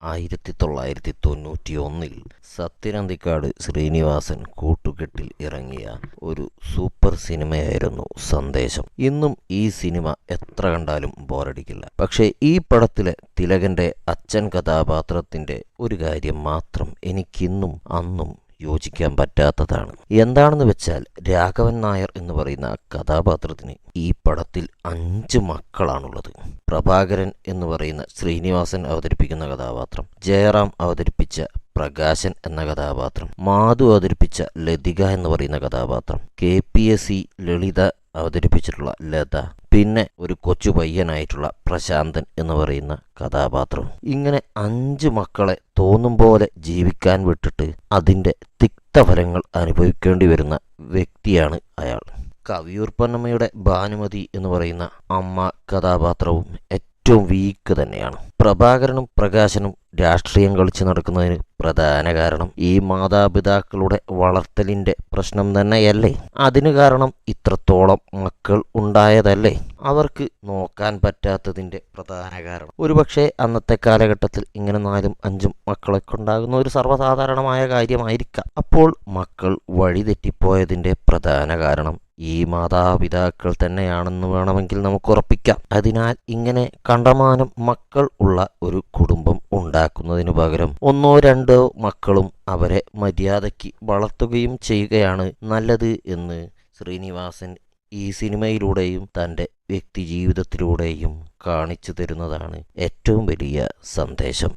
1991 സത്യനന്ദിക്കാട് ശ്രീനിവാസൻ കൂട്ടുകെട്ടിൽ ഇറങ്ങിയ ഒരു സൂപ്പർ സിനിമയായിരുന്നു സന്ദേശം. ഇന്നും ഈ സിനിമ എത്ര കണ്ടാലും ബോറടിക്കില്ല. പക്ഷേ ഈ പടത്തിലെ തിലകന്റെ അച്ഛൻ കഥാപാത്രത്തിന്റെ ഒരു കാര്യം മാത്രം എനിക്കിന്നും അന്നും യോജിക്കാൻ പറ്റാത്തതാണ്. എന്താണെന്ന് വെച്ചാൽ, രാഘവൻ നായർ എന്ന് പറയുന്ന കഥാപാത്രത്തിന് ഈ പടത്തിൽ 5 മക്കളാണുള്ളത്. പ്രഭാകരൻ എന്ന് പറയുന്ന ശ്രീനിവാസൻ അവതരിപ്പിക്കുന്ന കഥാപാത്രം, ജയറാം അവതരിപ്പിച്ച പ്രകാശൻ എന്ന കഥാപാത്രം, മാധു അവതരിപ്പിച്ച ലതിക എന്ന് പറയുന്ന കഥാപാത്രം, KPSC ലളിത അവതരിപ്പിച്ചിട്ടുള്ള ലത, പിന്നെ ഒരു കൊച്ചു പയ്യനായിട്ടുള്ള പ്രശാന്തൻ എന്ന് പറയുന്ന കഥാപാത്രം. ഇങ്ങനെ 5 മക്കളെ തോന്നും പോലെ ജീവിക്കാൻ വിട്ടിട്ട് അതിൻ്റെ തിക്തഫലങ്ങൾ അനുഭവിക്കേണ്ടി വരുന്ന വ്യക്തിയാണ് അയാൾ. കവിയൂർ പൊന്നമ്മയുടെ ഭാനുമതി എന്ന് പറയുന്ന അമ്മ കഥാപാത്രവും ഏറ്റവും വീക്ക് തന്നെയാണ്. പ്രഭാകരനും പ്രകാശനും രാഷ്ട്രീയം കളിച്ചു നടക്കുന്നതിന് പ്രധാന കാരണം ഈ മാതാപിതാക്കളുടെ വളർത്തലിന്റെ പ്രശ്നം തന്നെയല്ലേ? അതിന് കാരണം ഇത്രത്തോളം മക്കൾ ഉണ്ടായതല്ലേ? അവർക്ക് നോക്കാൻ പറ്റാത്തതിന്റെ പ്രധാന കാരണം ഒരുപക്ഷെ അന്നത്തെ കാലഘട്ടത്തിൽ ഇങ്ങനെ 4ഉം 5ഉം മക്കളൊക്കെ ഉണ്ടാകുന്ന ഒരു സർവ്വസാധാരണമായ കാര്യമായിരിക്കാം. അപ്പോൾ മക്കൾ വഴിതെറ്റിപ്പോയതിന്റെ പ്രധാന കാരണം ഈ മാതാപിതാക്കൾ തന്നെയാണെന്ന് വേണമെങ്കിൽ നമുക്ക് ഉറപ്പിക്കാം. അതിനാൽ ഇങ്ങനെ കണ്ടമാനം മക്കൾ ഉള്ള ഒരു കുടുംബം ഉണ്ടാക്കുന്നതിനു പകരം 1ഓ 2ഓ മക്കളും അവരെ മര്യാദയ്ക്ക് വളർത്തുകയും ചെയ്യുകയാണ് നല്ലത് എന്ന് ശ്രീനിവാസൻ ഈ സിനിമയിലൂടെയും തൻ്റെ വ്യക്തി ജീവിതത്തിലൂടെയും കാണിച്ചു തരുന്നതാണ് ഏറ്റവും വലിയ സന്ദേശം.